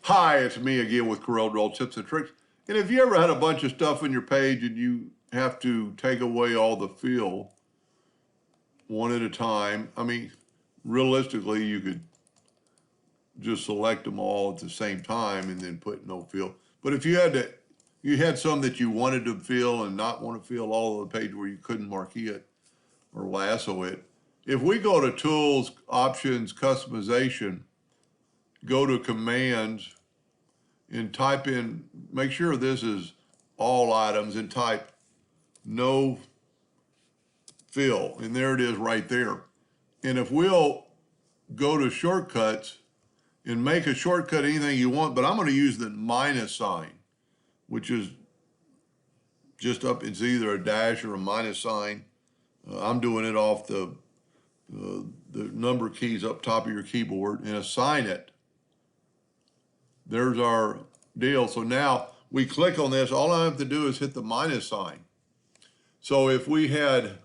Hi, it's me again with Corel Draw Tips and Tricks. And if you ever had a bunch of stuff on your page and you have to take away all the fill one at a time, I mean, realistically, you could just select them all at the same time and then put no fill. But if you had some that you wanted to fill and not want to fill all of the page where you couldn't marquee it or lasso it. If we go to Tools, Options, Customization, go to Commands, and type in, make sure this is all items, and type no fill, and there it is right there. And if we'll go to shortcuts and make a shortcut anything you want, but I'm going to use the minus sign, which is just up, it's either a dash or a minus sign. I'm doing it off the number keys up top of your keyboard, and assign it. There's our deal. So now we click on this. All I have to do is hit the minus sign. So if we had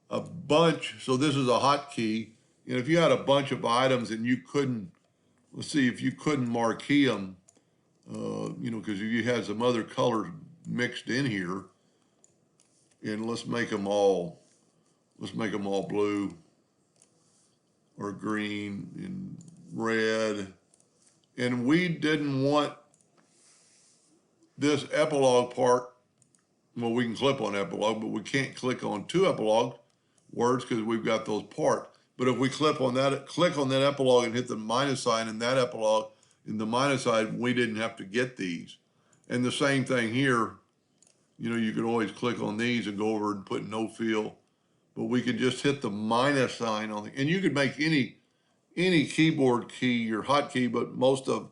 a bunch, so this is a hotkey, and if you had a bunch of items and you couldn't, let's see, if you couldn't marquee them, because you had some other colors mixed in here, and let's make them all blue or green and red. And we didn't want this epilogue part. Well, we can clip on epilogue, but we can't click on two epilogue words because we've got those parts. But if we click on that epilogue and hit the minus sign in that epilogue, in the minus side, we didn't have to get these. And the same thing here, you could always click on these and go over and put no fill, but we could just hit the minus sign on and you could make any keyboard key your hotkey, but most of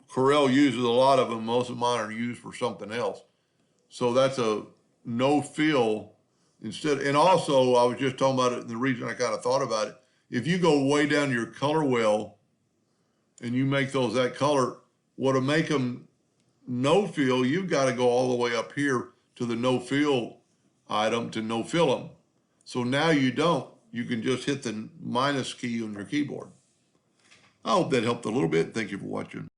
Corel uses a lot of them. Most of mine are used for something else. So that's a no fill instead. And also, I was just talking about it, and the reason I kind of thought about it, if you go way down your color wheel and you make those that color, to make them no fill, you've got to go all the way up here to the no fill item to no fill them. So now you don't. You can just hit the minus key on your keyboard. I hope that helped a little bit. Thank you for watching.